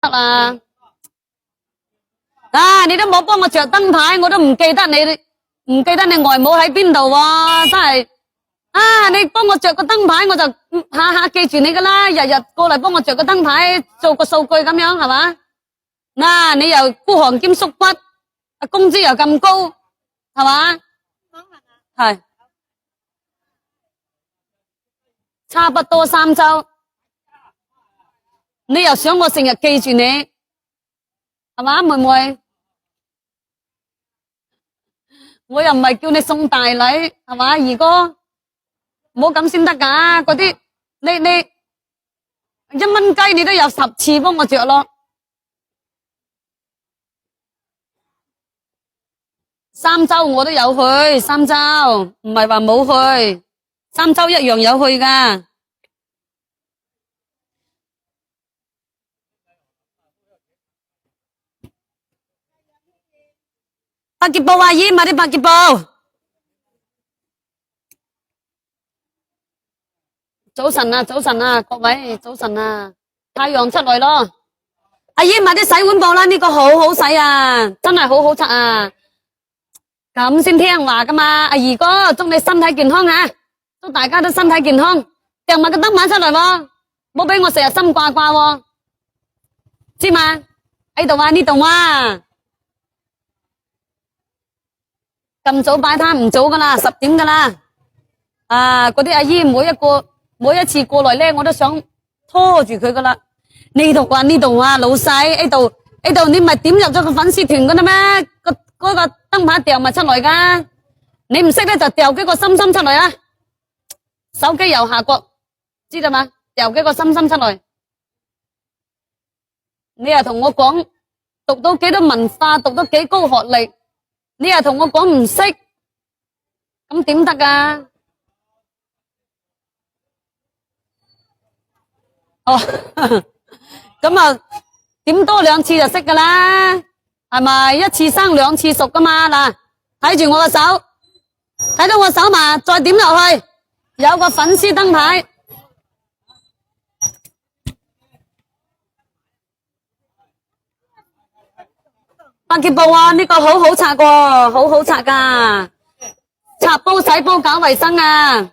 得啦。啊，你都冇幫我着燈牌，我都唔記得你外母喺邊度喎，真係。啊，你幫我着個燈牌，我就下下記住你噶啦，日日過嚟幫我着個燈牌，做個數據咁樣係嘛？嗱，你又孤寒兼縮骨，工資又咁高，係嘛？係，差不多3周。你又想我成日記住你，係嘛，妹妹？我又唔係叫你送大禮，係嘛，二哥，唔好咁先得噶。嗰啲你1蚊雞你都有10次幫我着咯。3周我都有去，3周唔係話冇去，3周一樣有去噶。百潔布阿姨買啲百潔布。早晨啊，早晨啊，各位早晨啊，太陽出嚟咯。阿姨買啲洗碗布啦，呢個好好洗啊，真係好好擦啊。咁先聽話噶嘛，阿二哥祝你身體健康啊，祝大家都身體健康。掟埋個燈牌出嚟喎，唔好俾我成日心掛掛喎，知嘛？喺度啊，呢度啊。咁早擺攤唔早噶啦，10點噶啦。啊，嗰啲阿姨每一次過來咧，我都想拖住佢噶啦。呢度啊，老細呢度，你咪點入咗個粉絲團噶啦咩？嗰個燈牌掉咪出來噶。你唔識咧就掉幾個心心出來啊！手機右下角，知道嘛？掉幾個心心出來。你又同我講讀到幾多文化，讀到幾高學歷，你又同我講唔識，咁點得噶？哦，咁啊，點多2次就識噶啦，係咪？1次生2次熟噶嘛？嗱，睇住我個手，睇到我手嘛，再點落去，有個粉絲燈牌。百潔布啊，呢個好好擦喎，好好擦噶，擦煲洗煲搞衛生啊。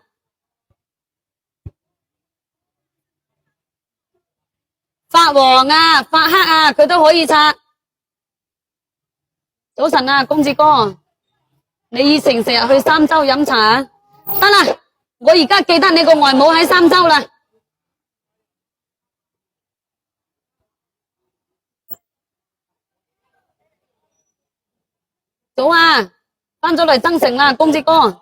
發黃啊，發黑啊，佢都可以擦。早晨啊，公子哥，你以前成日去三洲飲茶啊？得啦，我而家記得你個外母喺三洲啦。早啊，翻咗嚟增城啦，公子哥。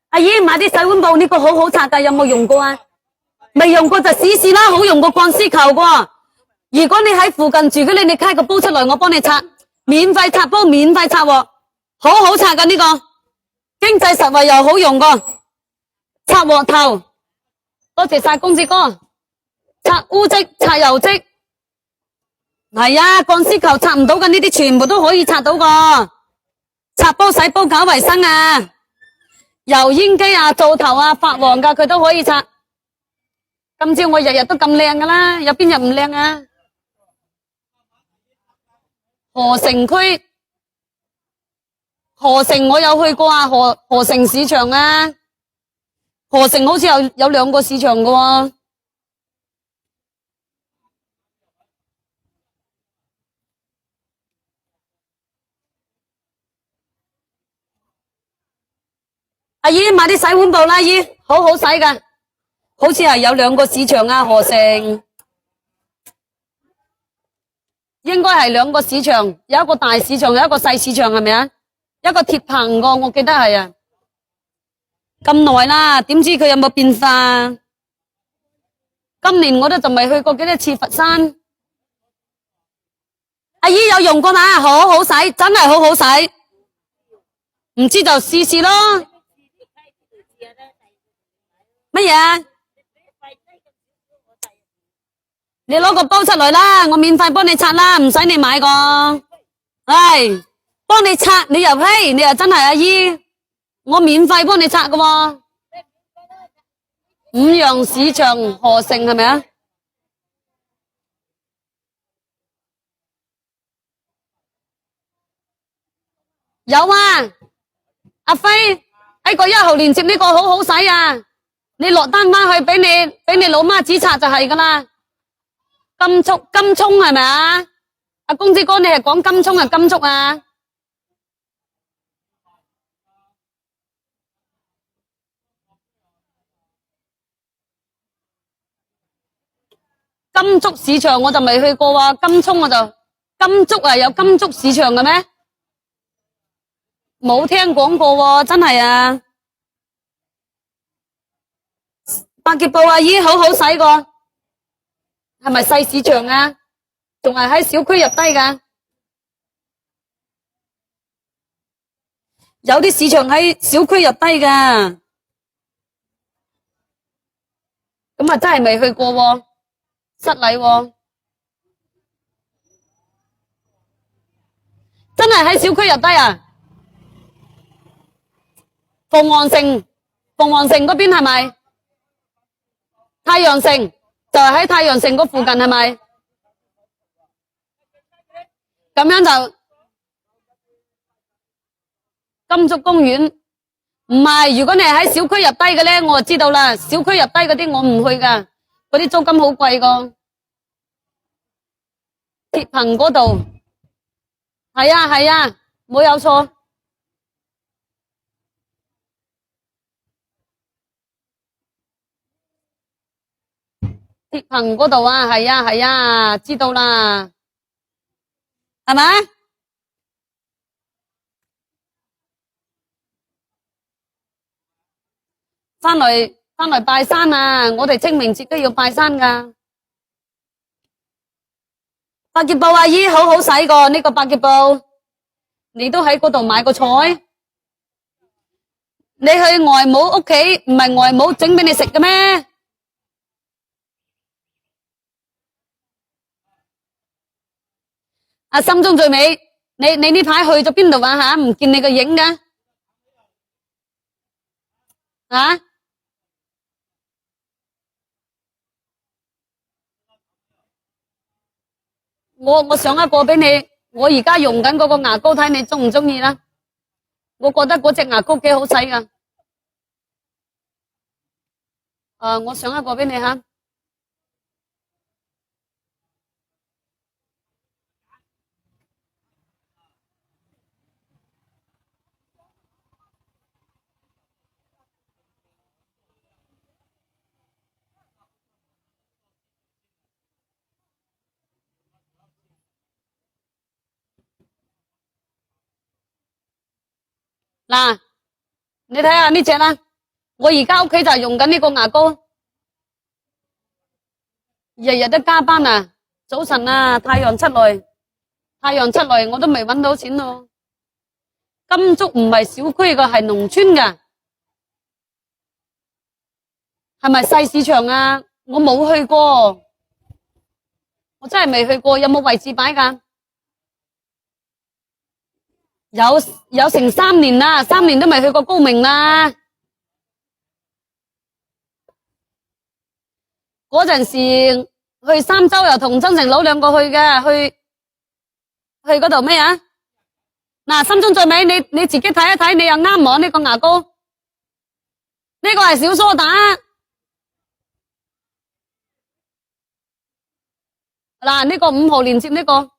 阿姨買啲洗碗布，呢個好好擦噶，有冇用過啊？未用過就試試啦，好用過鋼絲球噶。如果你喺附近住嘅，你開個煲出來，我幫你擦，免費擦煲，免費擦鑊，好好擦噶呢個，經濟實惠又好用噶。擦鑊頭，多謝晒公子哥。擦污漬，擦油漬，係啊，鋼絲球擦唔到嘅呢啲全部都可以擦到噶。擦煲洗煲搞衛生啊，油煙機啊，灶頭啊，發黃噶佢都可以擦。今朝我日日都咁靚噶啦，有邊日唔靚啊？河城區，河城我有去過啊，河城市場啊，河城好似有2個市場噶喎。阿姨買啲洗碗布啦，阿姨好好洗噶，好似係有2個市場啊，河城應該係2個市場，有一個大市場，有一個細市場，係咪啊？一個鐵棚個，我記得係啊。咁耐啦，點知佢有冇變化？今年我都仲未去過幾多次佛山。阿姨有用過嘛？好好洗，真係好好洗。唔知就試試咯。乜嘢？你攞個煲出來啦，我免費幫你擦啦，唔使你買個。唉，幫你擦，你又呸，你又真係阿姨，我免費幫你擦噶喎。五羊市場河城係咪啊？有啊，阿輝喺個1號連接呢個好好使啊，你落單翻去俾你老媽指察就係噶啦。金葱係咪啊？阿公子哥你係講金葱啊金竹啊？金竹市場我就未去過喎，金葱我就金竹啊，有金竹市場嘅咩？冇聽講過喎，真係啊！百潔布阿姨好好使個，係咪細市場啊？仲係喺小區入低㗎？有啲市場喺小區入低㗎，咁啊真係未去過喎，失禮喎，真係喺小區入低啊！鳳凰城嗰邊係咪？太陽城就係喺太陽城嗰附近係咪？咁樣就金竹公園唔係，如果你係喺小區入低嘅咧，我就知道啦。小區入低嗰啲我唔去㗎，嗰啲租金好貴㗎。鐵棚嗰度係啊係啊，冇有錯。鐵棚嗰度啊，係啊係啊，知道啦，係咪？翻嚟拜山啊！我哋清明節都要拜山㗎。百潔布阿姨好好使過呢個百潔布，你都喺嗰度買個菜。你去外母屋企，唔係外母整俾你食嘅咩？啊，心中最美，你呢排去咗邊度啊吓？唔見你個影嘅啊？我上一個俾你，我而家用緊嗰個牙膏，睇你中唔中意啦？我覺得嗰隻牙膏幾好使噶。我上一個俾你吓。嗱，你睇下呢隻啦，我而家屋企就係用緊呢個牙膏，日日都加班啊！早晨啊，太陽出來，我都未搵到錢咯。金竹唔係小區嘅，係農村嘅，係咪細市場啊？我冇去過，我真係未去過，有冇位置擺㗎？有成3年啦，3年都未去過高明啦。嗰陣時去三洲又同曾成佬兩個去嘅，去嗰度咩啊？嗱，心中最美，你自己睇一睇，你又啱摸呢個牙膏，呢個係小梳打。嗱，呢個5號連接呢個，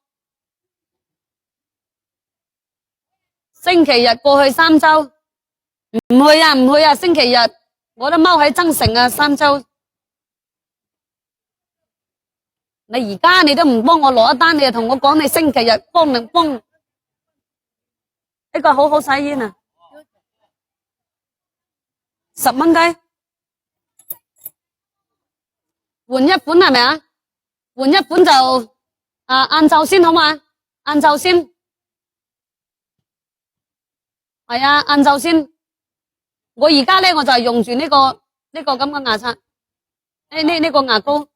星期日過去三洲，唔去啊，星期日我都踎喺增城啊，三洲。你而家你都唔幫我攞一單，你就同我講你星期日幫，呢個好好使煙啊，10蚊雞換一款係咪啊？換一款就晏晝先好嘛？晏晝先係啊，晏晝先。我而家咧我就係用住呢個咁嘅牙刷，呢個牙膏。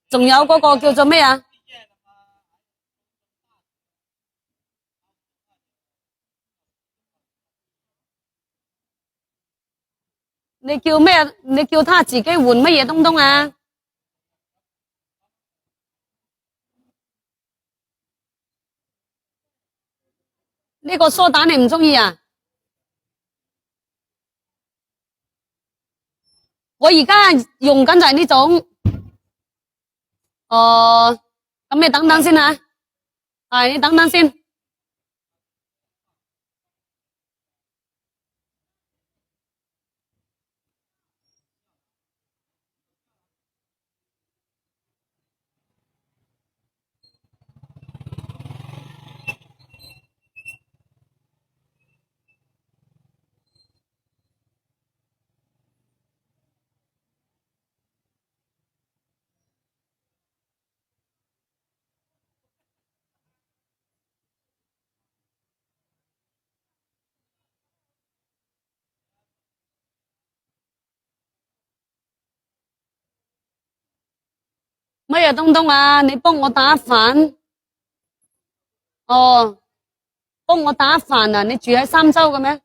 仲有嗰個叫做咩啊？你叫咩？你叫他自己換乜嘢東東啊？呢個梳打你唔中意啊？我而家用緊就係呢種。咁你等等先吓。係，你等等先。乜嘢東東啊？你幫我打飯。哦，幫我打飯啊？你住喺三洲嘅咩？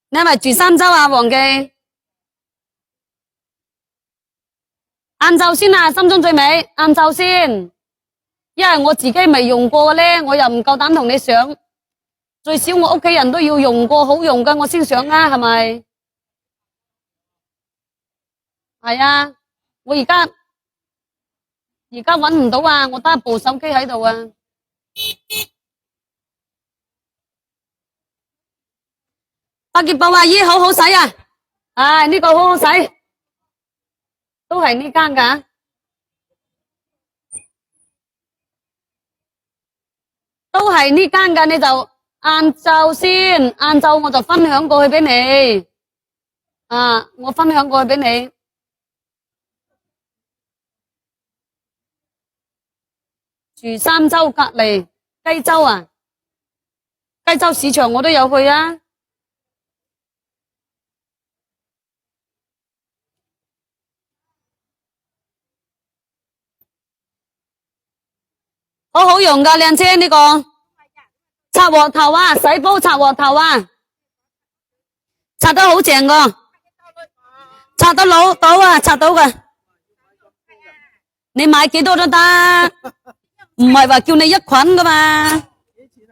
你係咪住三洲啊，黃記？晏晝先啊，心中最美。晏晝先，因為我自己未用過嘅咧，我又唔夠膽同你上。最少我屋企人都要用過好用嘅，我先上啊，係咪？係啊，我而家搵唔到啊，我得一部手機喺度啊。百潔布阿姨好好洗啊！唉，呢個好好洗，都係呢間㗎。都係呢間㗎，你就晏晝先，晏晝我就分享過去俾你。啊，我分享過去俾你。住三洲隔離，雞洲啊，雞洲市場我都有去啊。好好用㗎，靚姐呢個擦鑊頭啊，洗煲擦鑊頭啊，擦得好正㗎，擦得到啊，擦到㗎。你買幾多都得，唔係話叫你一捆噶嘛，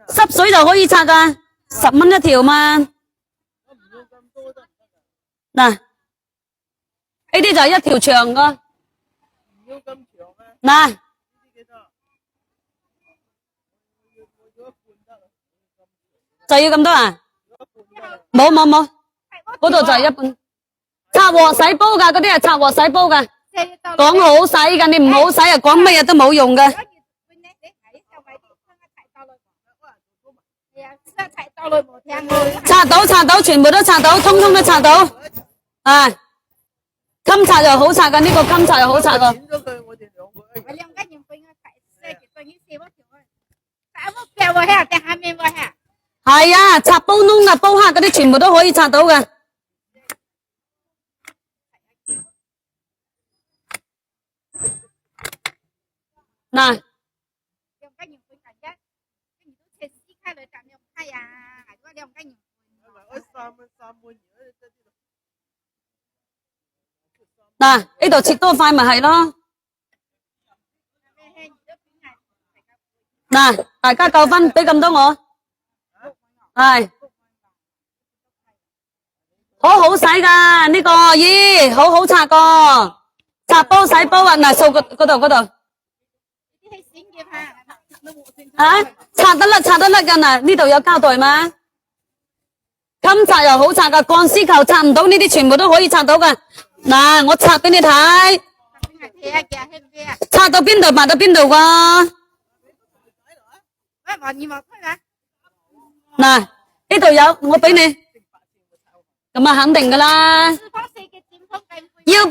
濕水就可以擦噶，10蚊一條嘛。嗱，呢啲就係一條長噶。嗱，就要咁多啊？冇，嗰度就係一半。擦鑊洗煲噶，嗰啲係擦鑊洗煲噶。講好洗噶，你唔好洗啊，講乜嘢都冇用噶。擦到，全部都擦到，通通都擦到。啊，襟擦又好擦噶，呢個襟擦又好擦噶。係啊，擦煲窿啊、煲黑嗰啲全部都可以擦到噶。嗱。嗱，呢度切多塊咪係咯。嗱，大家夠分，俾咁多我。係。好好洗噶呢個，咦，好好擦個。擦煲洗煲啊，嗱，掃嗰度。啊，擦得甩噶嗱，呢度有膠袋嘛？襟擦又好擦噶，鋼絲球擦唔到呢啲，全部都可以擦到噶。嗱，我擦俾你睇，擦到邊度，抹到邊度噶。嗱，呢度有，我俾你，咁啊肯定噶啦。要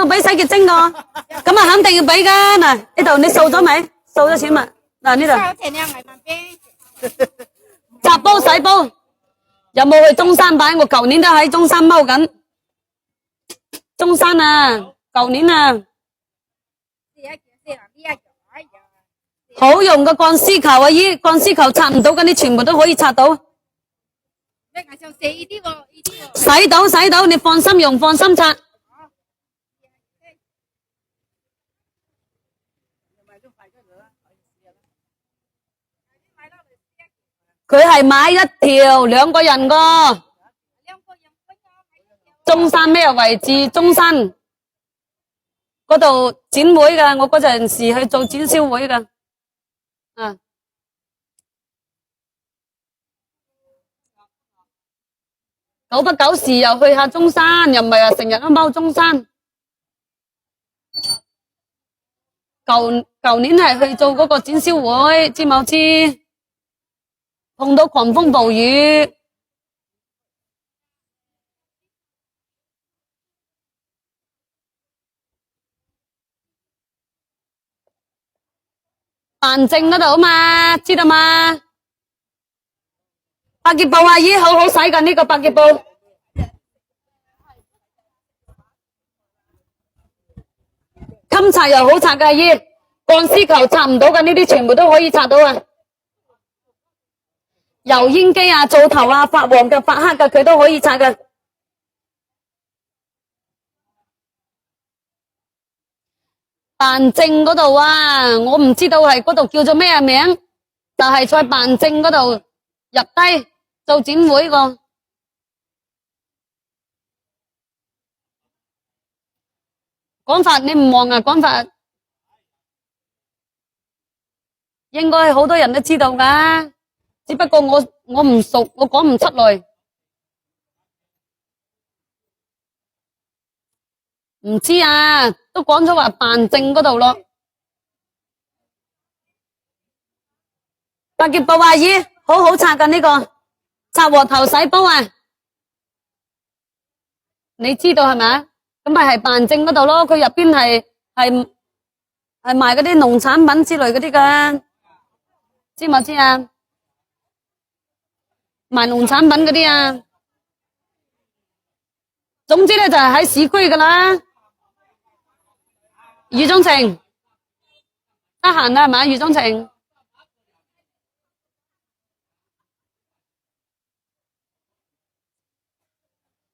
俾洗潔精個，咁啊肯定要俾噶。嗱，呢度你掃咗未？掃咗錢嘛？嗱呢度。擦煲洗煲，有冇去中山擺？我舊年都喺中山踎緊。中山啊，舊年啊，好用嘅鋼絲球啊，鋼絲球擦唔到嗰啲全部都可以擦到。洗到，你放心用，放心擦。佢係買一條兩個人個，中山咩位置？中山嗰度展會噶，我嗰陣時去做展銷會噶。啊，久不久時又去下中山，又唔係話成日都踎中山。舊年係去做嗰個展銷會，知冇知？碰到狂風暴雨。辦證嗰度嘛，知道嘛？百潔布阿姨好好洗噶呢個百潔布，襟擦又好擦噶阿姨，鋼絲球擦唔到嘅呢啲全部都可以擦到啊。油煙機啊、灶頭啊、發黃嘅、發黑嘅佢都可以擦嘅。辦證嗰度啊，我唔知道係嗰度叫做咩名，就係在辦證嗰度入低做展會個。講法你唔望啊，講法應該好多人都知道噶，只不過我唔熟，我講唔出來。唔知啊，都講咗話辦證嗰度咯。百潔布阿姨好好擦噶呢個，擦鑊頭洗煲啊，你知道係咪啊？咁咪係辦證嗰度咯，佢入邊係賣嗰啲農產品之類嗰啲噶，知唔知啊？賣農產品嗰啲啊，總之咧就係喺市區噶啦。余忠晴得閒啦係咪？余忠晴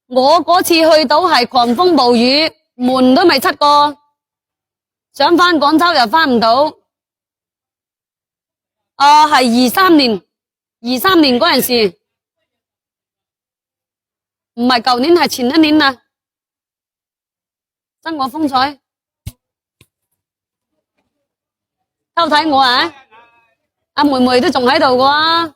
我嗰次去到係狂風暴雨，門都未出過，想翻廣州又翻唔到。係23年嗰陣時，唔係舊年係前一年啊，真我風采。偷睇我啊？阿妹妹都仲喺度嘅。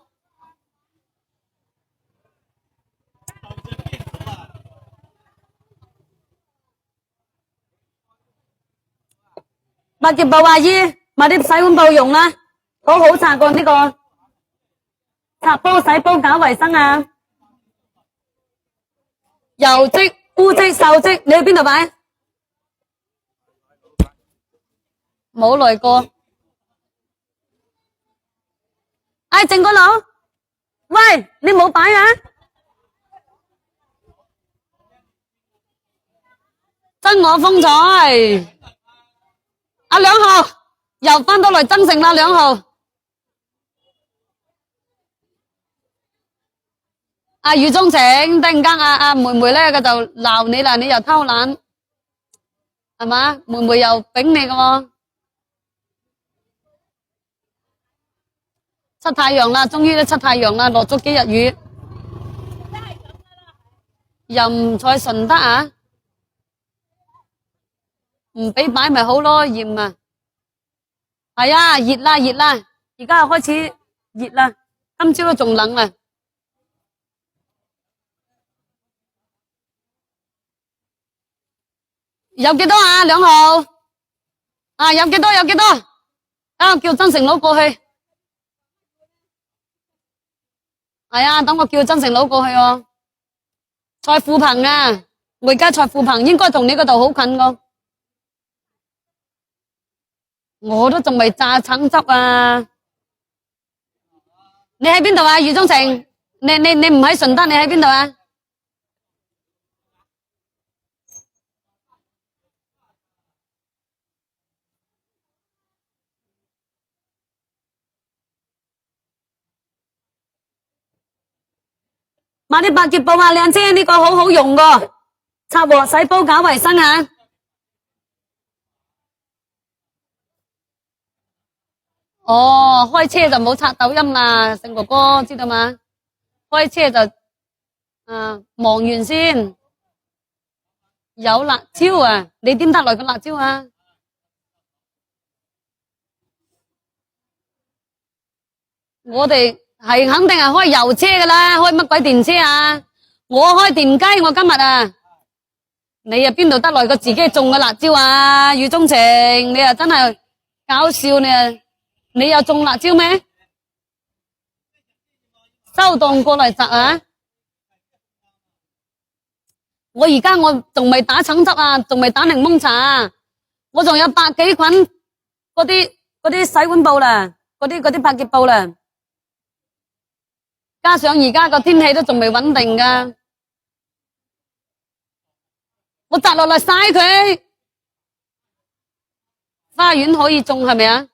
百潔布阿姨買啲洗碗布用啦，好好擦過呢個，擦煲洗煲搞衛生啊。油漬、污漬、鏽漬，你去邊度買？冇來過。哎，靜哥佬，喂，你冇擺啊？真我風采。阿兩號又翻到嚟增城啦，兩號。阿余忠晴，突然間阿妹妹咧，佢就鬧你啦，你又偷懶，係嘛？妹妹又丙你嘅喎。出太陽啦，終於都出太陽啦，落咗幾日雨。又唔在順德啊？唔俾擺咪好咯，鹽啊。係啊，熱啦熱啦，而家開始熱啦，今朝都仲冷啊。有幾多啊？兩號啊？有幾多？有幾多？等我叫增城佬過去。係啊，等我叫增城佬過去哦。蔡富鵬啊，我而家蔡富鵬應該同你嗰度好近個。我都仲未榨橙汁啊。你喺邊度啊？余忠晴，你唔喺順德，你喺邊度啊？買啲百潔布啊，靚姐呢個好好用噶，擦鑊洗煲搞衛生啊！哦，開車就冇刷抖音啦，勝哥哥知道嘛？開車就忙完先，有辣椒啊，你點得來個辣椒啊？我哋係肯定係開油車噶啦，開乜鬼電車啊？我開電雞，我今日啊，你啊邊度得來個自己種嘅辣椒啊？雨中情，你啊真係搞笑你啊！你有種辣椒咩？收檔過嚟摘啊！我而家我仲未打橙汁啊，仲未打檸檬茶啊，我仲有百幾捆嗰啲洗碗布啦，嗰啲百潔布啦，加上而家個天氣都仲未穩定噶，我摘落嚟曬佢，花園可以種係咪啊？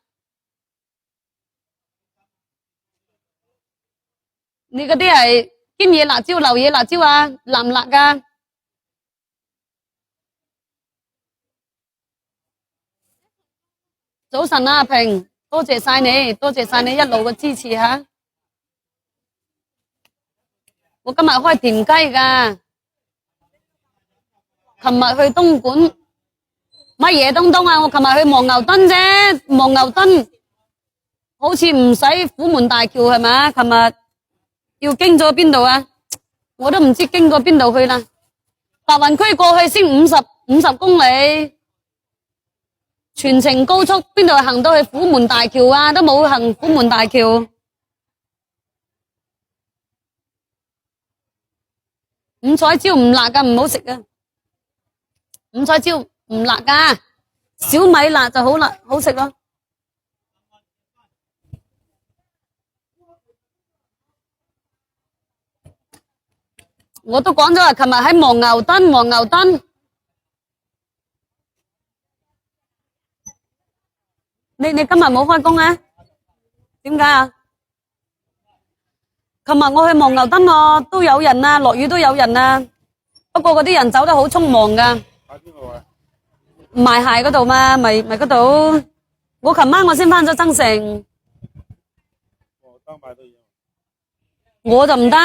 你嗰啲係堅野辣椒、流野辣椒啊，辣唔辣噶？早晨啊，阿平，多謝晒你，多謝晒你一路嘅支持吓。我今日開田雞噶，琴日去東莞乜嘢東東啊？我琴日去望牛墩啫，望牛墩好似唔使虎門大橋係咪？琴日要經咗邊度啊？我都唔知經過邊度去啦。白雲區過去先50公里，全程高速，邊度行到去虎門大橋啊？都冇行虎門大橋。五彩椒唔辣噶，唔好食噶。五彩椒唔辣噶，小米辣就好辣，好食咯。我都講咗啊，琴日喺望牛墩，你今日冇返工啊？點解啊？琴日我去望牛墩咯，都有人啊，落雨都有人啊，不過嗰啲人走得好匆忙噶。喺邊度啊？賣鞋嗰度嘛，咪嗰度。我琴晚我先返咗增城。我就唔得。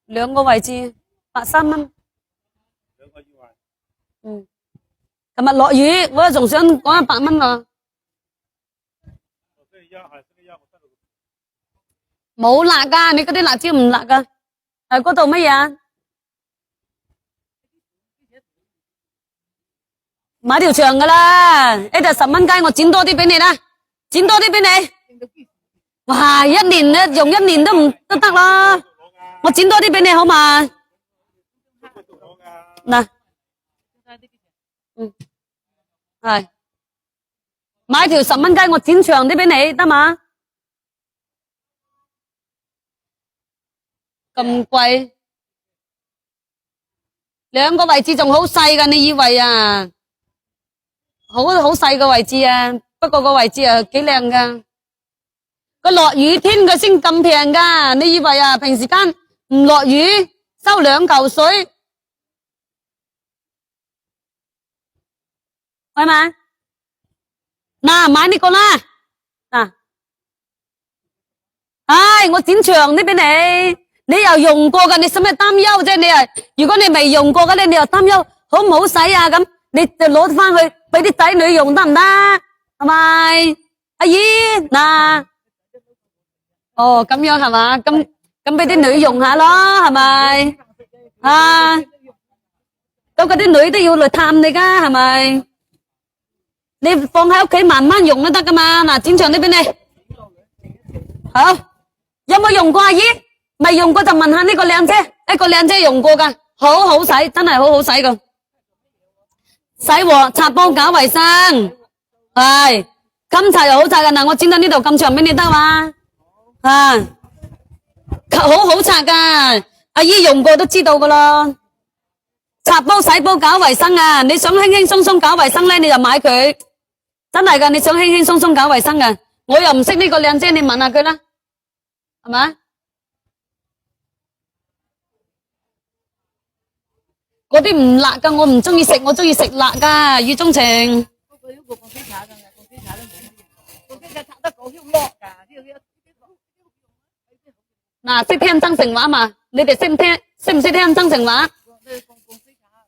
兩個位置130蚊。嗯。琴日落雨，我仲想講100蚊啊。冇辣噶，你嗰啲辣椒唔辣噶。嗰度乜嘢啊？買條長噶啦，呢度10蚊雞，我剪多啲俾你啦，剪多啲俾你。哇，一年咧用1年都得啦，我剪多啲俾你好嘛？嗱，係買條10蚊雞，我剪長啲俾你得嘛？咁貴，兩個位置仲好細噶，你以為啊？好細個位置啊，不過個位置啊幾靚噶。個落雨天佢先咁平噶，你以為啊？平時間唔落雨收2嚿水，係咪？嗱，買呢個啦，嗱，唉，我剪長啲俾你。你又用過噶，你使咩擔憂啫？如果你未用過嘅咧，你又擔憂好唔好使啊？咁你就攞翻去俾啲仔女用得唔得？係咪？阿姨嗱，哦咁樣係嘛？咁俾啲女用下咯，係咪？啊，咁嗰啲女都要嚟探你噶，係咪？你放喺屋企慢慢用都得噶嘛。嗱，剪長啲俾你，好，有冇用過阿姨？未用過就問下呢個靚姐，一個靚姐用過噶，好好使，真係好好使噶。洗鑊、擦煲、搞衛生，係襟擦又好擦噶。嗱，我剪到呢度咁長俾你得嘛？啊，好好擦噶，阿姨用過都知道噶咯。擦煲、洗煲、搞衛生啊！你想輕輕鬆鬆搞衛生咧，你就買佢，真係噶。你想輕輕鬆鬆搞衛生噶，我又唔識呢個靚姐，你問下佢啦。係咪？嗰啲唔辣噶，我唔中意食，我中意食辣噶，語中情。嗱，識聽增城話嘛？你哋識唔識聽增城話？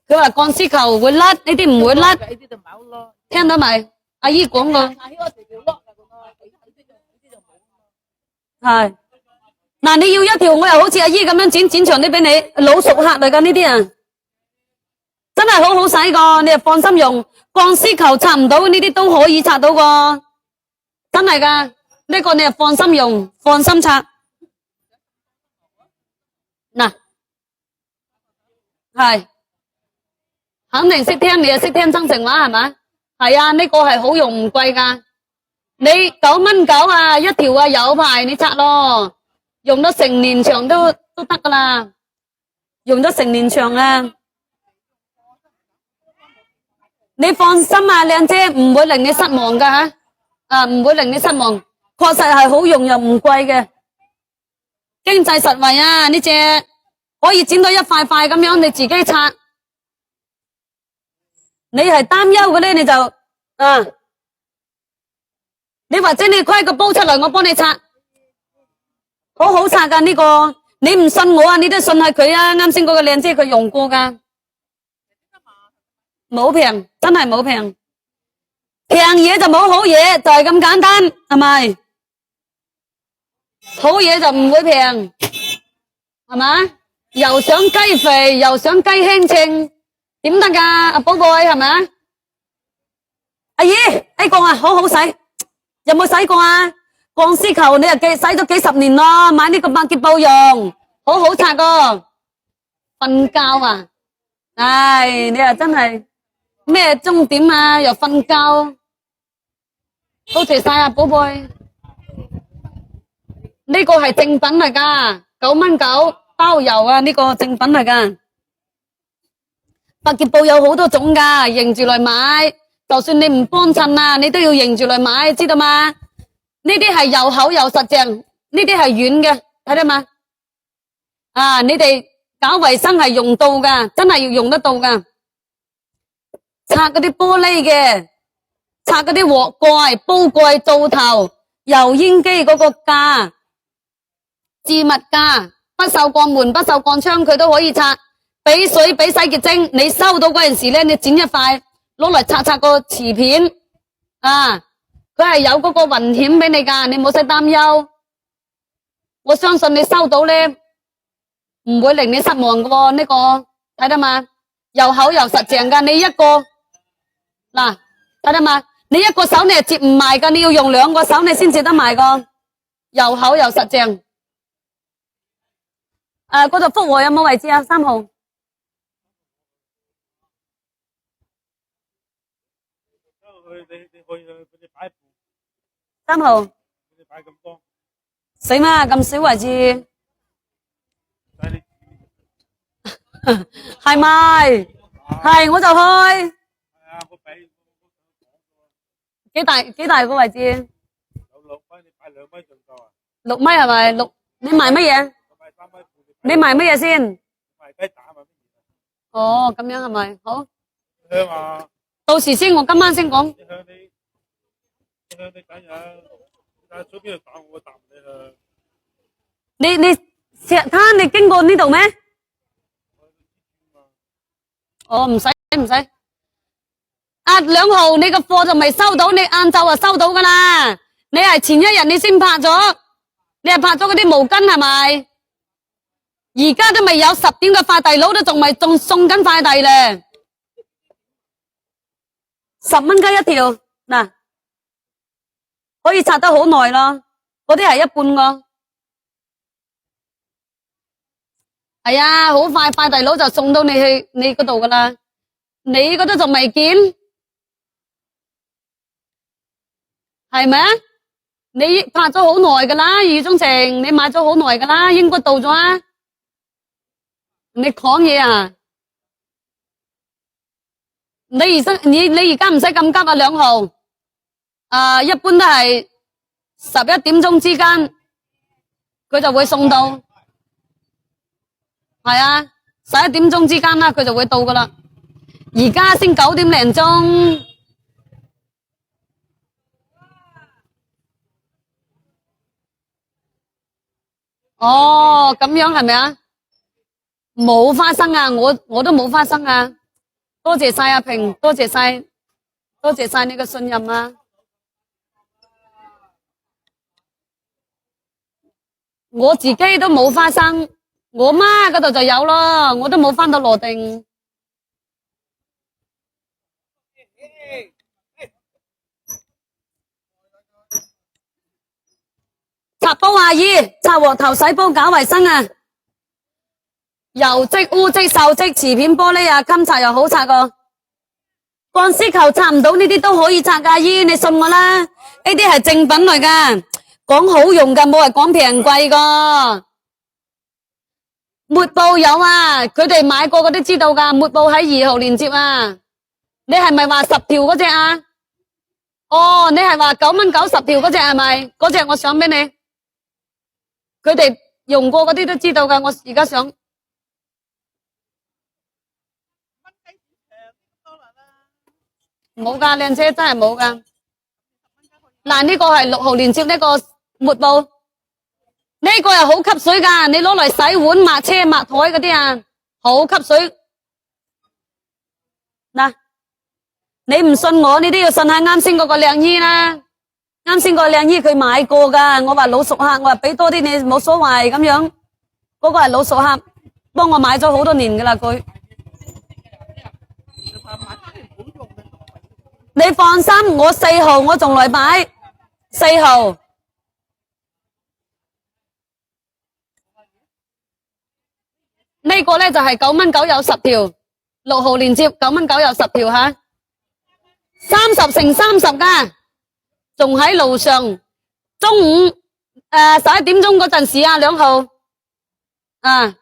佢話鋼絲球會甩，呢啲唔會甩。聽到未？阿姨講過。係。嗱，你要一條，我又好似阿姨咁樣剪長啲俾你，老熟客嚟噶呢啲啊，真係好好使個，你就放心用。鋼絲球拆唔到呢啲都可以拆到個，真係噶，呢個你就放心用，放心拆。嗱，係，肯定識聽，你又識聽增城話係咪？係啊，呢個係好用唔貴噶，你9.9啊一條啊，有排你拆咯，用咗成年長都得噶啦，用咗成年長啊。你放心啊，靚姐唔會令你失望噶吓，唔會令你失望，確實係好用又唔貴嘅，經濟實惠啊！呢隻可以剪到一塊塊咁樣，你自己拆。你係擔憂嘅咧，你就你或者你開個煲出嚟，我幫你拆，好好拆噶呢個。你唔信我啊，你都信下佢啊。啱先嗰個靚姐佢用過噶。冇平，真係冇平，平嘢就冇好嘢，就係咁簡單，係咪？好嘢就唔會平，係嘛？又想雞肥，又想雞輕稱，點得噶？阿寶貝係咪？阿姨，呢個啊，好好使，有冇使過啊？鋼絲球你又使咗幾十年咯，買呢個百潔布用，好好擦個。瞓覺啊，唉，你又真係。咩終點啊？又瞓覺，多謝晒啊，寶貝。呢個係正品嚟噶，9.9包郵啊！呢個正品嚟噶。百潔布有好多種噶，認住嚟買。就算你唔幫襯啊，你都要認住嚟買，知道嗎？呢啲係又厚又實淨，呢啲係軟嘅，睇到嘛？你哋搞衛生係用到噶，真係要用得到噶。拆嗰啲玻璃嘅，拆嗰啲鑊蓋、煲蓋、灶頭、油煙機嗰個架、置物架、不鏽鋼門、不鏽鋼窗，佢都可以拆。俾水俾洗潔精，你收到嗰陣時咧，你剪一塊攞嚟拆個瓷片佢係有嗰個雲險俾你噶，你冇使擔憂。我相信你收到咧，唔會令你失望噶喎。呢個睇得嘛？又厚又實淨噶，你一個。嗱，睇得嘛？你一個手你係接唔埋噶，你要用兩個手你先接得埋個，又厚又實淨。嗰度福和有冇位置啊？3號。3號。死嘛，咁少位置。係咪？係，我就去。幾大個位置？有6米，你擺2米仲夠啊？6米係咪？6，你賣乜嘢？你賣乜嘢先？賣雞蛋啊！哦，咁樣係咪？好。香啊！到時先，我今晚先講。香你等下，但係左邊度打我答你啦。你石灘你經過呢度咩？哦，唔使。2號你個貨就未收到，你晏晝就收到噶啦。你係前一日你先拍咗，你係拍咗嗰啲毛巾係咪？而家都未有10點嘅快遞佬都仲送緊快遞咧。10蚊雞一條，嗱，可以拆得好耐咯。嗰啲係一半個。係啊，好快快遞佬就送到你去你嗰度噶啦。你嗰度仲未見？係咪啊？你拍咗好耐噶啦，語中情，你買咗好耐噶啦，應該到咗啊。你講嘢啊？你而家唔使咁急啊，2號。一般都係11點鐘之間，佢就會送到。係啊，11點鐘之間啦，佢就會到噶啦。而家先9點零鐘。哦，咁樣係咪啊？冇花生啊，我都冇花生啊。多謝晒阿平，多謝晒你嘅信任啊。我自己都冇花生，我媽嗰度就有咯，我都冇返到羅定。擦煲阿姨，擦鑊頭洗煲搞衛生啊！油漬、污漬、鏽漬、瓷片、玻璃啊，襟擦又好擦個。鋼絲球擦唔到呢啲都可以擦噶，阿姨你信我啦，呢啲係正品嚟噶，講好用噶，冇係講平貴個。抹布有啊，佢哋買過嗰啲知道噶，抹布喺2號連接啊。你係咪話10條嗰隻啊？哦，你係話9蚊90條嗰隻係咪？嗰隻我想俾你，佢哋用過嗰啲都知道噶，我而家想。冇噶，靚姐真係冇噶。嗱，呢個係6號連接呢個抹布，呢個又好吸水噶，你攞嚟洗碗、抹車、抹台嗰啲啊，好吸水。嗱，你唔信我，你都要信下啱先嗰個靚姨啦。啱先個靚姨佢買過噶，我話老熟客，我話俾多啲你冇所謂咁樣。嗰個係老熟客，幫我買咗好多年噶啦佢。你放心，我4號我仲來擺4號。呢個咧就係9蚊9有10條，6號連接9蚊9有10條吓，30乘30噶，仲喺路上。中午11點鐘嗰陣時啊，2號啊，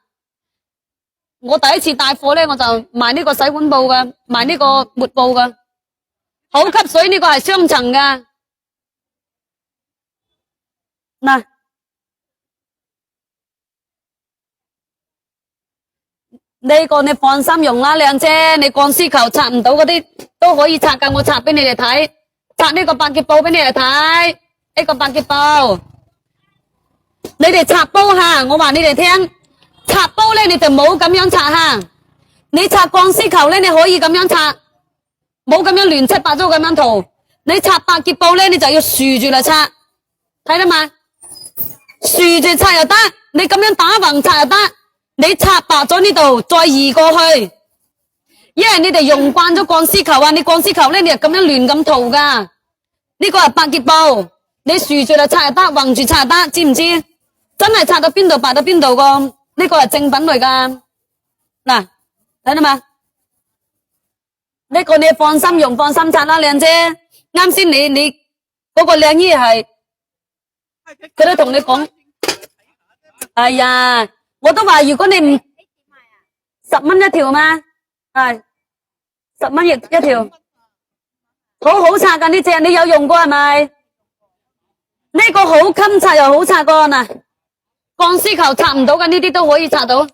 我第一次帶貨咧，我就賣呢個洗碗布嘅，賣呢個抹布嘅。好吸水，呢個係雙層噶。嗱，呢個你放心用啦，靚姐，你鋼絲球擦唔到嗰啲都可以擦噶，我擦俾你哋睇，擦呢個百潔布俾你哋睇，呢個百潔布，你哋擦煲吓，我話你哋聽，擦煲咧你就冇咁樣擦吓，你擦鋼絲球咧你可以咁樣擦。冇咁樣亂七八糟咁樣塗，你擦百潔布咧，你就要豎住嚟擦，睇到嘛？豎住擦又得，你咁樣打橫擦又得，你擦白咗呢度，再移過去。因為你哋用慣咗鋼絲球啊，你鋼絲球咧，你就咁樣亂咁塗噶。呢個係百潔布，你豎住嚟擦又得，橫住擦又得，知唔知？真係擦到邊度白到邊度個，呢個係正品嚟噶。嗱，睇到嘛？呢個你放心用，放心擦啦，靚姐。啱先你嗰個靚姨係，佢都同你講，哎呀，我都話如果你唔10蚊一條嘛，係10蚊一條，好好擦噶呢隻，你有用過係咪？呢個好襟擦又好擦個嗱，鋼絲球擦唔到嘅呢啲都可以擦到。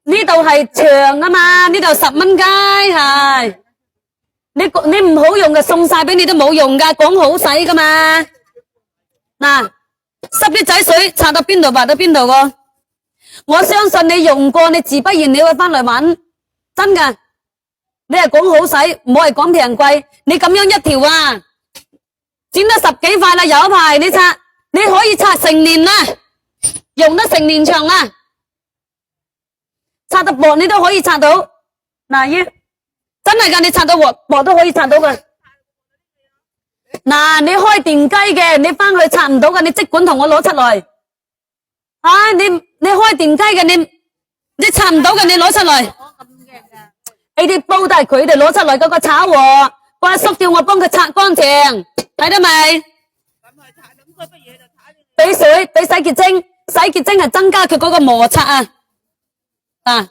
呢度係長啊嘛，呢度10蚊雞係，你唔好用嘅送晒俾你都冇用噶，講好使噶嘛。嗱，濕啲仔水擦到邊度白到邊度個，我相信你用過，你自不然你會翻嚟揾，真噶。你係講好使，唔好係講平貴。你咁樣一條啊，剪得10幾塊啦，有一排你擦，你可以擦成年啦，用得成年長啦。擦到薄你都可以擦到，嗱姨真係噶，你擦到薄都可以擦到噶。嗱，你開電雞嘅，你翻去擦唔到嘅，你即管同我攞出來。啊，你開電雞嘅，你擦唔到嘅，你攞出來。呢啲煲都係佢哋攞出來嗰個炒鑊，個阿叔叫我幫佢擦乾淨，睇到未？俾水，俾洗潔精，洗潔精係增加佢嗰個摩擦啊。嗱，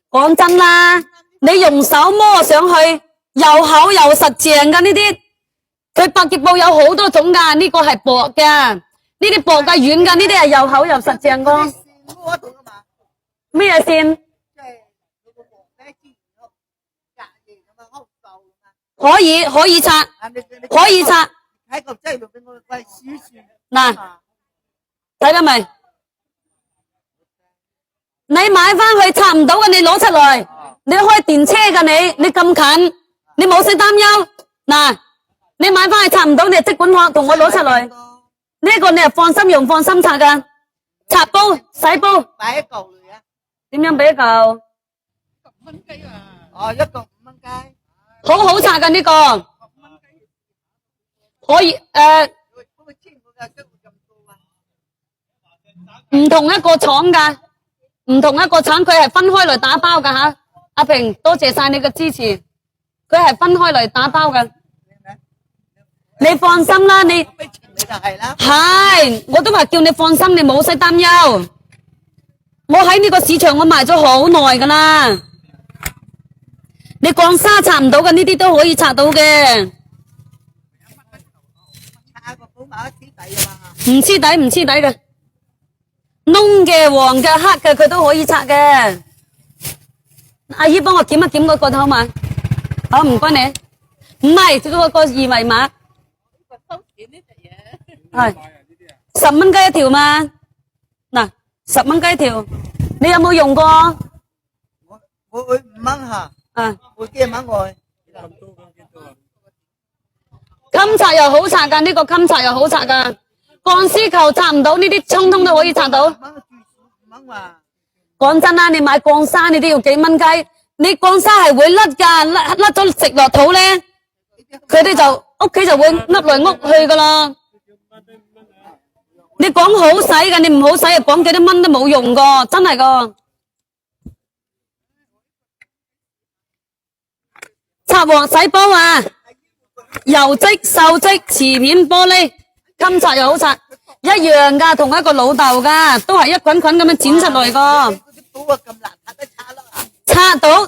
講真啦，你用手摸上去又厚又實淨噶呢啲，佢百潔布有好多種㗎，呢個係薄嘅，呢啲薄嘅軟嘅，呢啲係又厚又實淨個。咩嘢線？可以拆，可以拆。嗱，睇到未？你買翻去拆唔到嘅，你攞出來。你開電車㗎你咁近，你冇使擔憂。嗱，你買翻去拆唔到，你即管同我攞出來。呢個你係放心用，放心拆㗎。拆煲、洗煲。擺一嚿嚟啊？點樣俾一嚿？5蚊雞啊！哦，一個5蚊雞。好好拆㗎呢個。可以唔同一個廠㗎，唔同一個廠佢係分開嚟打包㗎吓。阿平，多謝晒你嘅支持，佢係分開嚟打包㗎。你放心啦，你係，我都話叫你放心，你冇使擔憂。我喺呢個市場我賣咗好耐㗎啦。你鋼沙拆唔到嘅呢啲都可以拆到嘅。唔黐底唔黐底嘅，窿嘅、黃嘅、黑嘅佢都可以拆嘅。阿姨幫我檢一檢嗰個好嘛？好，唔該你。唔係，嗰個二維碼。係10蚊雞一條嘛？嗱，10蚊雞一條，你有冇用過？我5蚊吓。啊。我幾蚊我。襟拆又好拆㗎，呢個襟拆又好拆㗎。鋼絲球拆唔到，呢啲通通都可以拆到。講真啦，你買鋼沙你都要幾蚊雞，你鋼沙係會甩㗎，甩咗食落肚咧，佢哋就屋企就會笠來笠去㗎啦。你講好使㗎，你唔好使啊，講幾多蚊都冇用㗎，真係㗎。拆鑊洗煲啊，油漬、鏽漬、瓷片、玻璃。襟拆又好拆，一樣噶，同一個老豆噶，都係一捆捆咁樣剪出來個。拆到，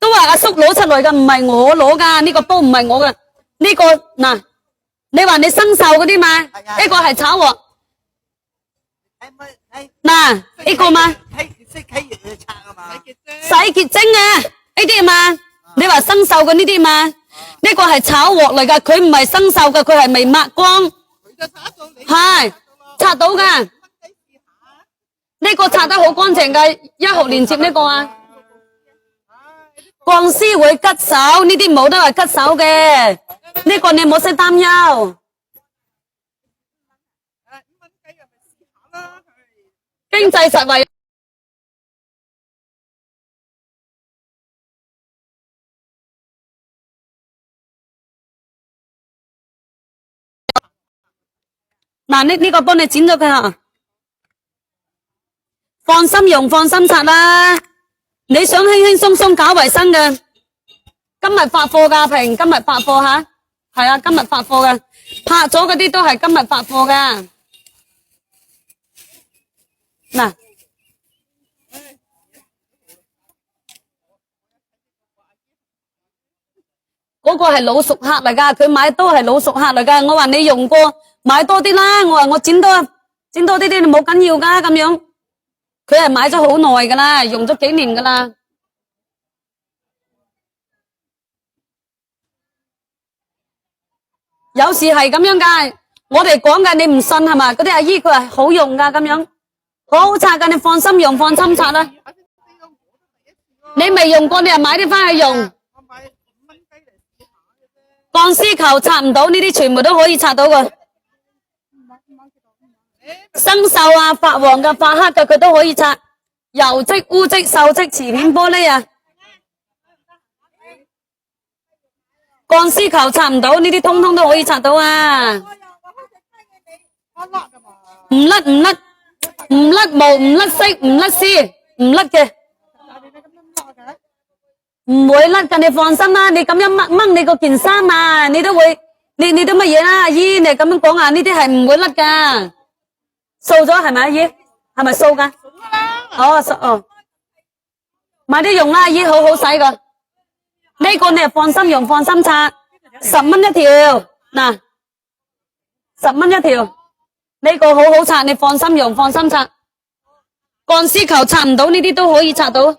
都係阿叔攞出來噶，唔係我攞噶，呢個煲唔係我嘅，呢個嗱，你話你生鏽嗰啲嘛？呢個係炒鑊，嗱呢個嘛，洗潔精啊，呢啲嘛，你話生鏽嘅呢啲嘛？呢個係炒鑊嚟噶，佢唔係生鏽噶，佢係未抹光。係拆到噶，呢個拆得好乾淨噶，1號連接呢個啊，鋼絲會吉手，呢啲冇得話吉手嘅，呢個你冇使擔憂。經濟實惠。嗱，呢個幫你剪咗佢啊，放心用，放心拆啦。你想輕輕鬆鬆搞衛生嘅，今日發貨噶平，今日發貨吓，係啊，今日發貨嘅，拍咗嗰啲都係今日發貨噶。嗱，嗰個係老熟客嚟噶，佢買都係老熟客嚟噶。我話你用過。買多啲啦，我話我剪多啲啲，你冇緊要噶咁樣。佢係買咗好耐噶啦，用咗幾年噶啦。有時係咁樣噶，我哋講嘅你唔信係嘛？嗰啲阿姨佢係好用噶咁樣，好好拆噶，你放心用，放心拆啦。你未用過，你又買啲翻去用。鋼絲球拆唔到，呢啲全部都可以拆到噶。生鏽啊、發黃嘅、發黑嘅，佢都可以拆。油漬、污漬、鏽漬、瓷片、玻璃啊，鋼絲球拆唔到，呢啲通通都可以拆到啊！唔甩唔甩唔甩毛唔甩色唔甩絲唔甩嘅，唔會甩㗎，你放心啦。你咁樣掹你個件衫啊，你都會你都乜嘢啦，阿姨你咁樣講啊，呢啲係唔會甩㗎。掃咗係咪阿姨？係咪掃㗎？哦，哦，買啲用啦，阿姨好好使㗎。呢個你係放心用，放心拆，10蚊一條。嗱，10蚊一條，呢個好好擦，你放心用，放心擦。鋼絲球擦唔到呢啲都可以擦到。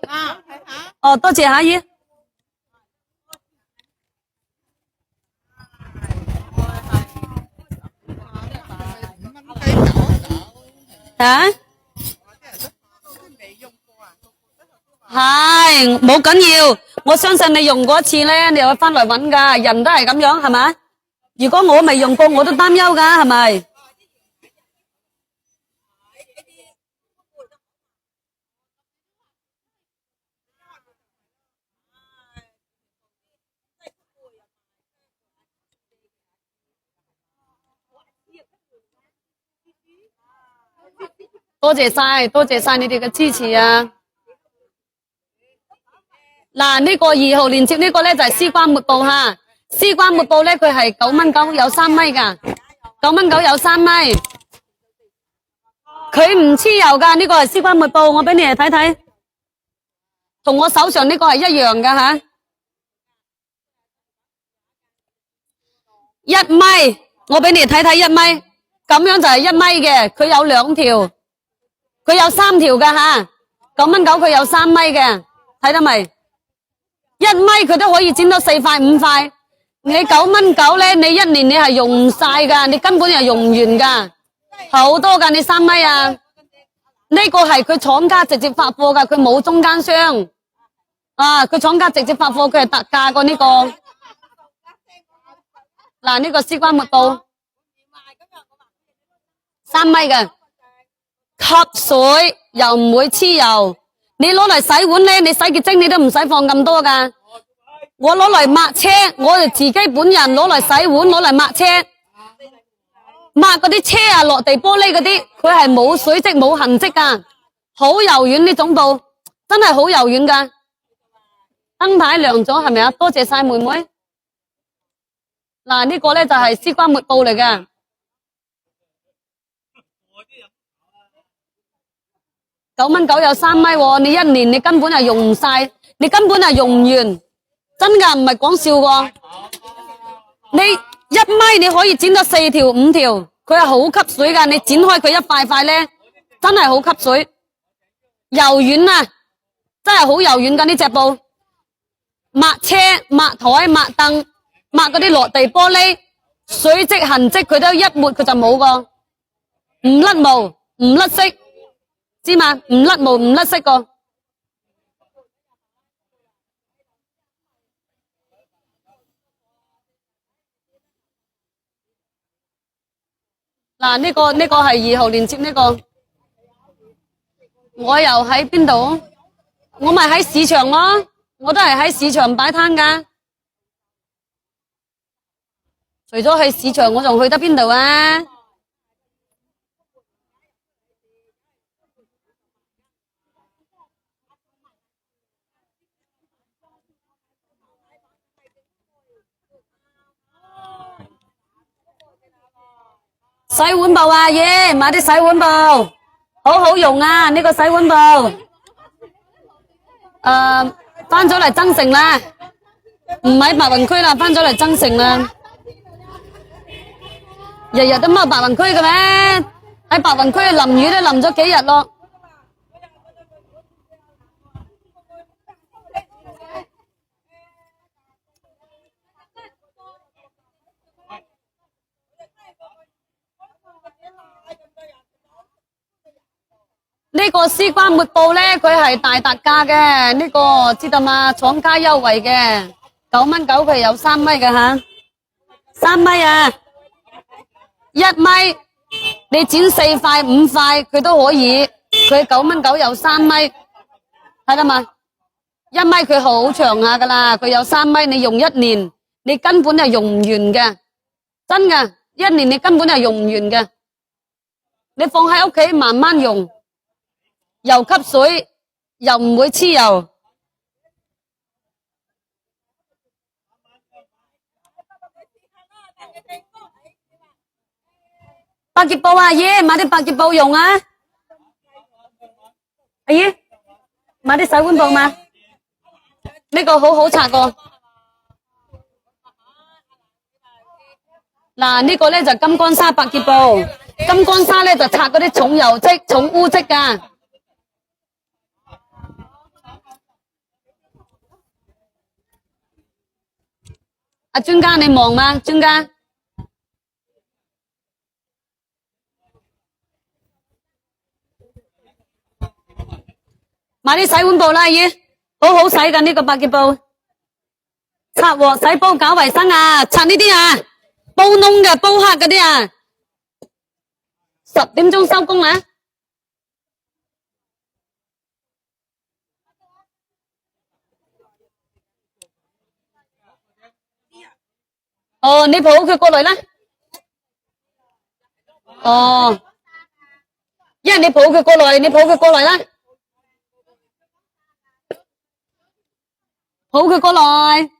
哦，多謝阿姨。啊？係，冇緊要，我相信你用過一次咧，你又翻嚟揾噶，人都係咁樣，係咪？如果我未用過，我都擔憂噶，係咪？多謝晒，多謝晒你哋嘅支持啊！嗱，呢個2號連接呢個咧就係絲瓜抹布哈，絲瓜抹布咧佢係9蚊9有3米噶，9蚊9有3米，佢唔黐油噶，呢個係絲瓜抹布，我俾你哋睇睇，同我手上呢個係一樣噶吓，1米，我俾你哋睇睇1米，咁樣就係1米嘅，佢有2條。佢有3條噶吓，9蚊9佢有3米嘅，睇得未？1米佢都可以剪到4塊5塊。你9蚊9咧，你1年你係用唔晒噶，你根本係用唔完噶，好多噶你3米啊！呢個係佢廠家直接發貨噶，佢冇中間商啊，佢廠家直接發貨，佢係特價過呢個。嗱，呢個絲瓜抹布3米嘅。吸水又唔會黐油，你攞嚟洗碗咧，你洗潔精你都唔使放咁多噶。我攞嚟抹車，我哋自己本人攞嚟洗碗，攞嚟抹車，抹嗰啲車啊落地玻璃嗰啲，佢係冇水漬冇痕跡噶，好柔軟呢種布，真係好柔軟噶。燈牌亮咗係咪啊？多謝晒妹妹。嗱，呢個咧就係絲瓜抹布嚟嘅。9蚊9有3米喎，你1年你根本係用唔晒，你根本係用唔完，真噶唔係講笑喎。你1米你可以剪到4條5條，佢係好吸水噶，你剪開佢一塊塊咧，真係好吸水，柔軟啊，真係好柔軟噶呢隻布。抹車、抹台、抹凳、抹嗰啲落地玻璃，水漬痕跡佢都一抹佢就冇個，唔甩毛唔甩色。知嘛？唔甩毛唔甩色個。嗱，呢個係2號連接呢個。我又喺邊度？我咪喺市場咯，我都係喺市場擺攤噶。除咗去市場，我仲去得邊度啊？洗碗布啊，耶！買啲洗碗布，好好用啊！呢個洗碗布，翻咗嚟增城啦，唔喺白雲區啦，翻咗嚟增城啦。日日都踎白雲區嘅咩？喺白雲區淋雨都淋咗幾日咯。呢個絲瓜抹布咧，佢係大特價嘅，呢個知道嘛？廠家優惠嘅，9蚊9佢有3米嘅吓，3米啊，1米你剪4塊5塊佢都可以，佢9蚊9有3米，睇得嘛？1米佢好長下噶啦，佢有3米，你用1年你根本係用唔完嘅，真噶，1年你根本係用唔完嘅，你放喺屋企慢慢用。又吸水，又唔會黐油。百潔布啊，爺買啲百潔布用啊。阿姨買啲洗碗布嘛？呢個好好擦個。嗱，呢個咧就金剛砂百潔布，金剛砂咧就拆嗰啲重油漬、重污漬㗎。阿專家你忙嗎？專家，買啲洗碗布啦，阿姨，好好洗㗎呢個百潔布。擦鑊洗煲搞衛生啊！擦呢啲啊，煲窿嘅、煲黑嗰啲啊。10點鐘收工啊！哦，你抱佢過嚟啦。哦，一係你抱佢過來，你抱佢過來啦，抱佢過來。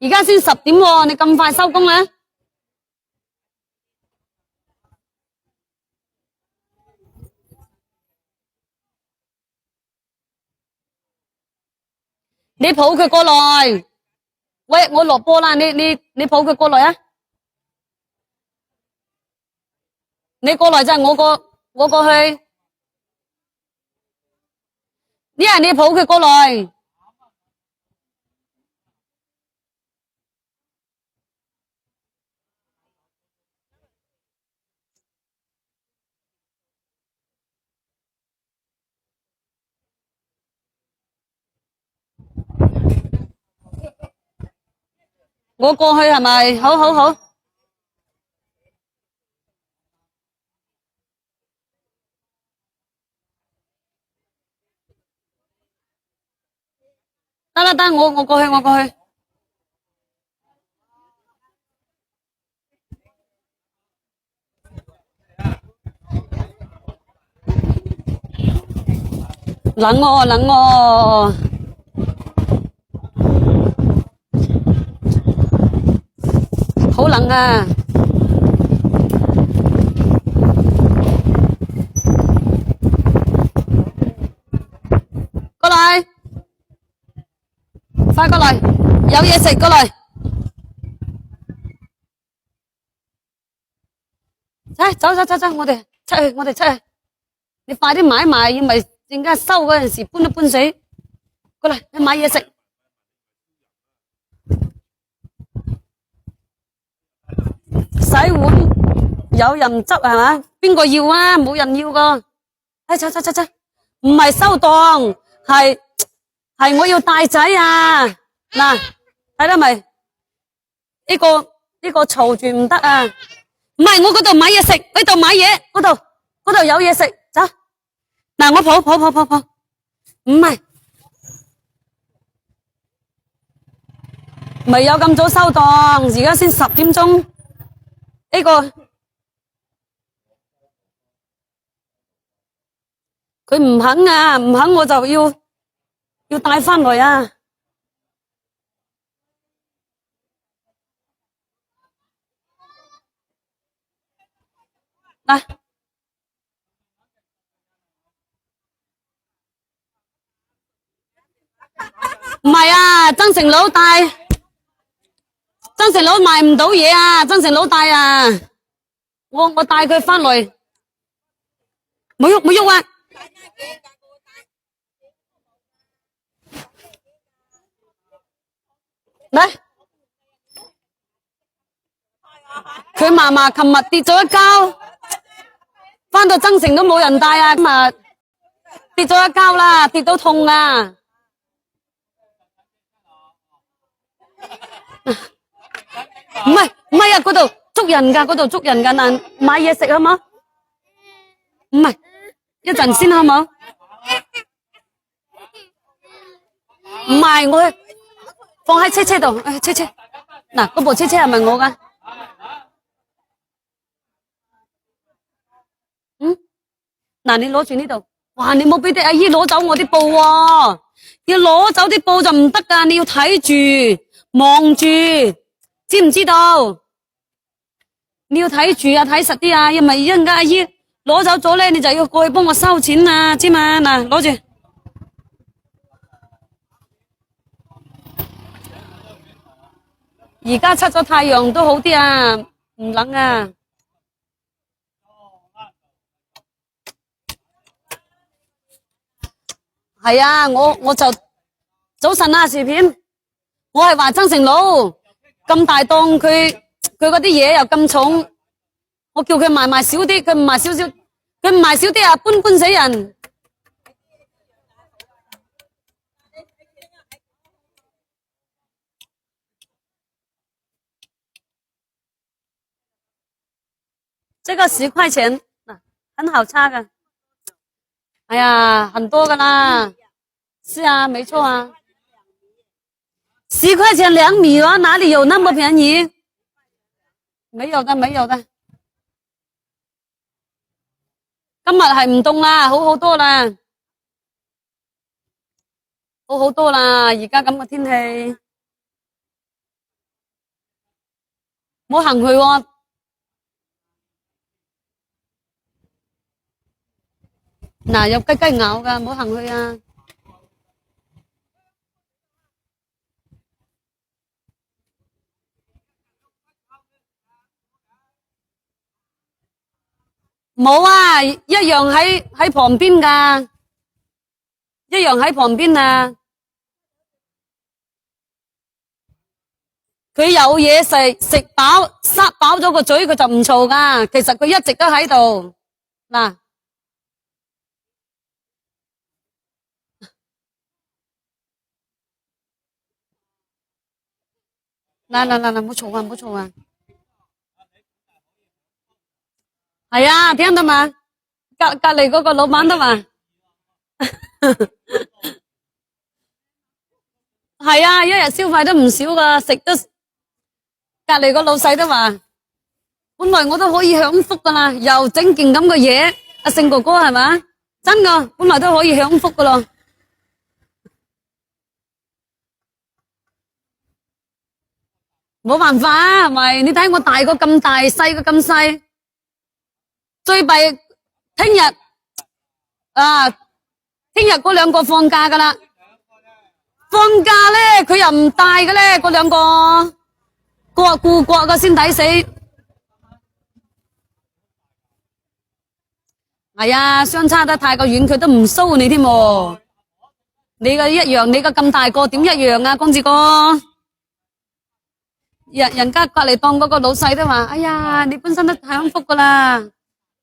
而家先10點喎，你咁快收工啦？你抱佢過來。喂，我落波啦，你抱佢過來啊！你過來就係我過去。一係你抱佢過來。我過去係咪？好好好。得啦得，我過去我過去。冷喎冷喎。好冷啊！過來，快過來，有嘢食過來。走，我哋出去。你快啲買埋，要咪陣間收嗰陣時搬都搬死。過嚟，你買嘢食。洗碗有人執係嘛？邊個要啊？冇人要噶。走，唔係收檔，係我要帶仔啊！嗱，睇得未？呢個嘈住唔得啊！唔係我嗰度買嘢食，呢度買嘢，嗰度有嘢食，走。嗱，我抱，唔係，未有咁早收檔，而家先10點鐘。呢個佢唔肯啊，唔肯我就要帶翻嚟啊！嗱，唔係啊，增城佬帶，增城佬賣唔到嘢啊，增城佬帶啊，我帶佢翻嚟，冇喐啊！嚟，佢嫲琴日跌咗一跤，翻到增城都冇人帶啊，咁啊跌咗一跤啦，跌到痛啊！唔係啊，嗰度捉人噶，嗱，買嘢食好冇？唔係，一陣先好冇？唔係，我放喺車度，車，嗱，嗰部車係咪我噶？嗱，你攞住呢度，哇，你冇俾啲阿姨攞走我啲布喎，要攞走啲布就唔得噶，你要睇住，望住。知唔知道？你要睇住啊，睇實啲啊，因為一陣間阿姨攞走咗咧，你就要過去幫我收錢啊，知嘛？嗱，攞住。而家出咗太陽都好啲啊，唔冷啊。係啊，我就早晨啊，薯片，我係話增城佬咁大檔，佢嗰啲嘢又咁重，我叫佢賣少啲，佢唔賣少少，佢唔賣少啲啊，搬死人。這個10塊錢，很好差的。哎呀，很多的啦。是啊，沒錯啊。10塊錢2米啊，哪裏有那麼便宜？沒有的，沒有的。今日係唔凍啦，好好多啦，好好多啦。而家咁嘅天氣，冇行去喎。嗱，有雞雞咬噶，唔好行去啊！冇啊，一樣喺旁邊噶，一樣喺旁邊啊！佢有嘢食，食飽塞飽咗個嘴，佢就唔嘈噶。其實佢一直都喺度。嗱，唔好嘈啊，唔好嘈啊！係啊，聽到嘛？隔籬嗰個老闆得嘛？係啊，一日消費都唔少噶，食都隔籬個老細都話，本來我都可以享福噶啦，又整件咁嘅嘢，阿勝哥哥係咪？真噶，本來都可以享福噶咯。冇辦法啊，係咪？你睇我大個咁大，細個咁細，最弊聽日啊，聽日嗰兩個放假噶啦，放假咧佢又唔帶嘅咧，嗰兩個顧國嘅先抵死。係啊，相差得太過遠，佢都唔騷你添喎。你嘅一樣，你嘅咁大個點一樣啊，光志哥？人家隔籬檔嗰個老細都話：哎呀，你本身都太幸福噶啦，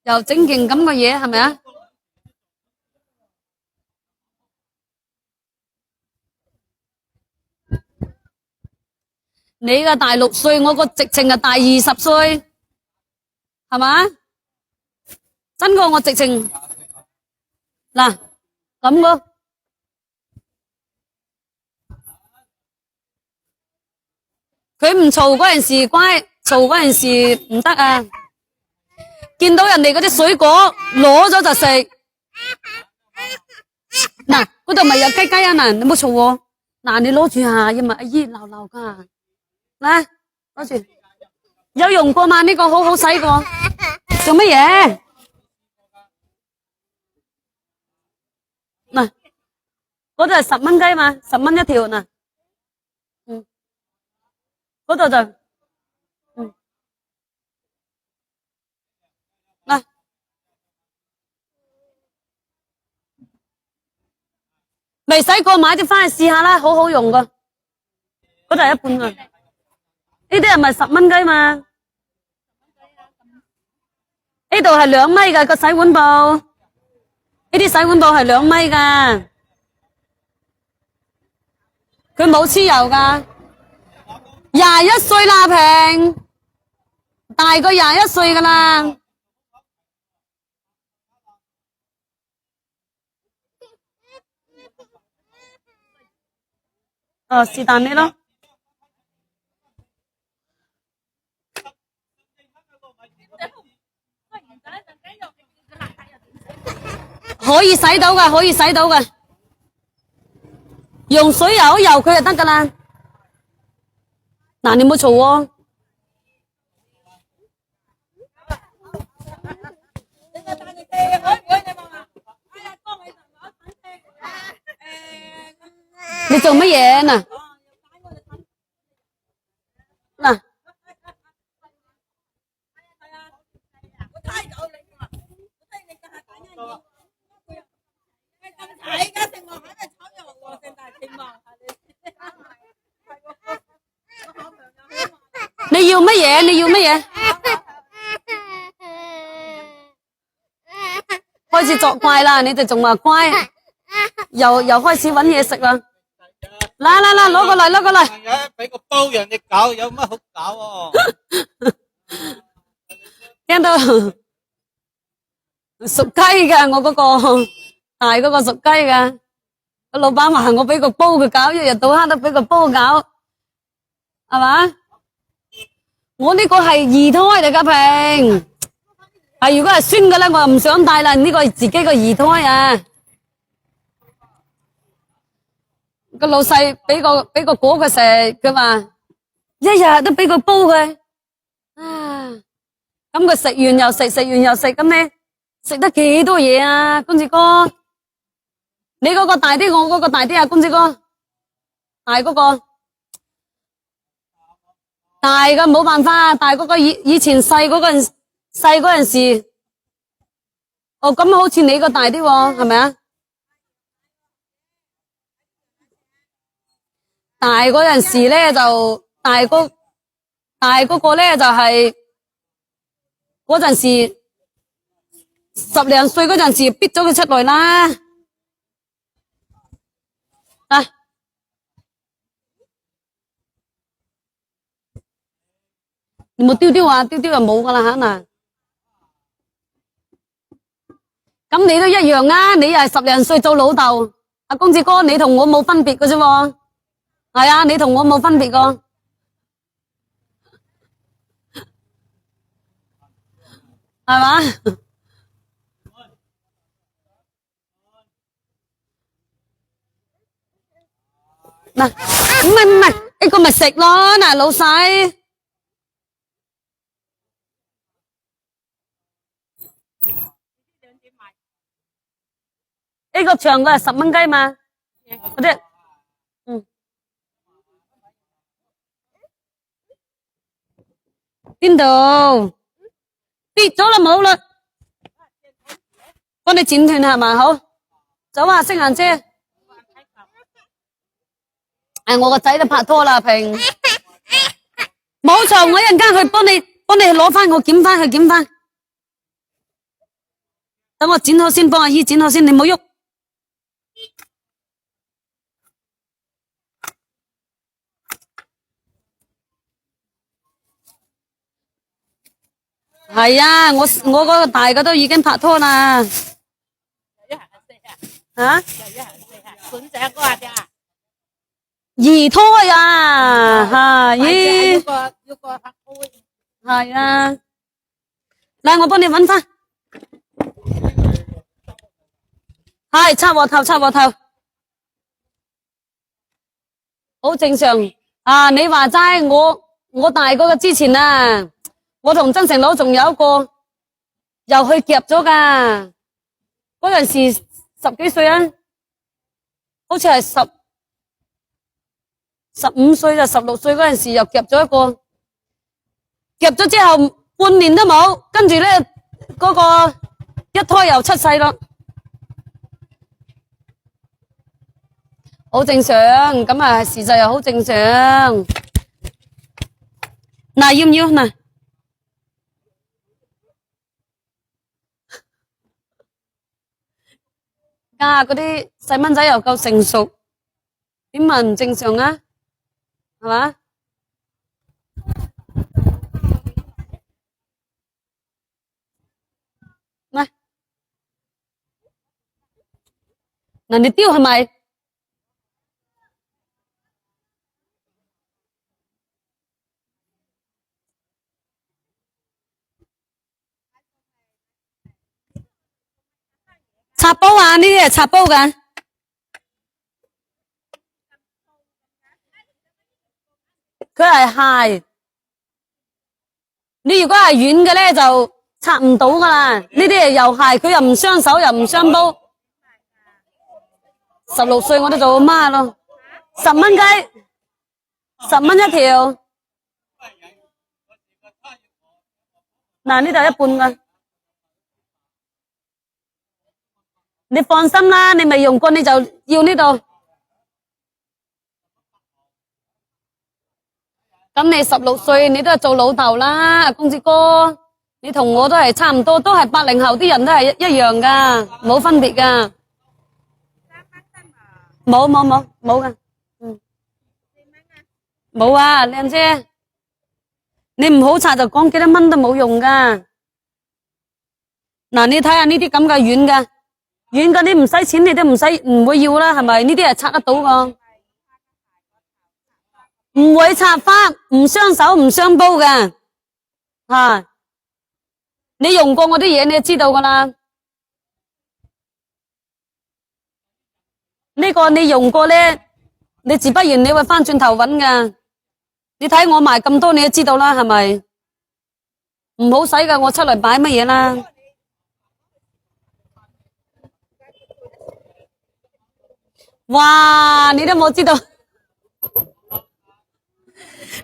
又整件咁嘅嘢，係咪啊？你嘅大6歲，我個直情係大20歲，係嘛？真個我直情嗱咁個。佢唔嘈嗰陣時乖，嘈嗰陣時唔得啊！見到人哋嗰啲水果攞咗就食。嗱，嗰度咪有雞雞啊！嗱，你唔好嘈喎。嗱，你攞住下，因為阿姨鬧噶。嚟，攞住。有用過嘛？呢個好好使個。做乜嘢？嗱，嗰度係10蚊雞嘛，10蚊一條嗱。嗰度就嗱，未使過買啲翻去試下啦，好好用噶。嗰度係一半啊，呢啲係咪10蚊雞嘛？呢度係2米噶個洗碗布，呢啲洗碗布係2米噶，佢冇黐油噶。21歲啦，平大過21歲噶啦。哦，是但你咯。可以洗到噶，可以洗到噶，用水游一游佢就得噶啦。嗱，你唔好嘈喎。你做乜嘢嗱？你要乜嘢？你要乜嘢？開始作怪啦！你哋仲話乖，又開始搵嘢食啦！嗱，攞過嚟，攞過嚟！俾個煲人哋搞，有乜好搞喎？聽到屬雞㗎，我嗰個大嗰個屬雞㗎。個老闆話我俾個煲佢搞，一日到黑都俾個煲搞，係嘛？我呢個係二胎嚟㗎，平。如果係孫嘅咧，我又唔想帶啦。呢個係自己個二胎啊。個老細俾個果佢食，佢話一日都俾個煲佢。咁佢食完又食，食完又食，咁你食得幾多嘢啊，公子哥？你嗰個大啲，我嗰個大啲啊，公子哥。大嗰個大嘅冇辦法，大嗰個以前細嗰陣時，咁好似你個大啲喎，係咪啊？大嗰陣時咧就大嗰個咧就係嗰陣時10零歲嗰陣時逼咗佢出來啦。你冇丟啊，丟就冇噶啦吓嗱。咁你都一樣啊，你又係10零歲做老豆，阿公子哥，你同我冇分別嘅啫喎。係啊，你同我冇分別個。係嘛？嗱，唔係，呢個咪食咯，嗱，老細。呢個長嘅係10蚊雞嘛？嗰啲，邊度？跌咗啦，冇啦。幫你剪斷係嘛？好，走啊，識行姐。我個仔都拍拖啦，平。冇錯，我一陣間去幫你攞翻，我檢翻。等我剪好先，幫阿姨剪好先，你唔好喐。係啊，我嗰個大嘅都已經拍拖啦。吓？孫仔嗰下咋？二胎啊，係。要個拍拖。係啊，嚟我幫你搵翻。係插鑊頭，好正常。你話齋，我大嗰個之前啊，我同曾成佬仲有一個又去夾咗噶，嗰陣時10幾歲啊，好似係15歲就16歲嗰陣時又夾咗一個，夾咗之後半年都冇，跟住咧嗰個一胎又出世咯。好正常，咁啊時勢又好正常。嗱，要唔要嗱？嗰啲細蚊仔又夠成熟，點問唔正常啊？係嘛？嗱，你丟係咪？插煲啊，呢啲係插煲噶。佢係蟹，你如果係軟嘅咧就插唔到噶啦。呢啲係又蟹，佢又唔傷手又唔傷煲。16歲我都做阿媽咯，10蚊雞，10蚊一條。嗱，呢度一半噶。你放心啦，你未用過你就要呢度。咁你16歲，你都係做老豆啦，公子哥。你同我都係差唔多，都係80後啲人都係一樣噶，冇分別噶。冇噶，冇啊，靚姐。你唔好擦就講幾多蚊都冇用噶。嗱，你睇下呢啲咁嘅軟嘅，軟嘅你唔使錢，你都唔會要啦，係咪？呢啲係擦得到噶，唔會擦花，唔傷手，唔傷煲嘅，吓。你用過我啲嘢，你就知道噶啦。呢個你用過咧，你自不然你會翻轉頭揾噶。你睇我賣咁多，你都知道啦，係咪？唔好使噶，我出嚟擺乜嘢啦？哇！你都冇知道，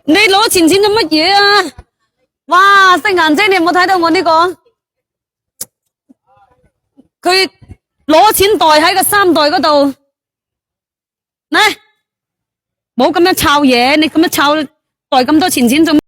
你攞錢做乜嘢啊？哇！色顏姐，你有冇睇到我呢個？佢攞錢袋喺個衫袋嗰度，嚟，冇咁樣抄嘢，你咁樣抄袋咁多錢做咩？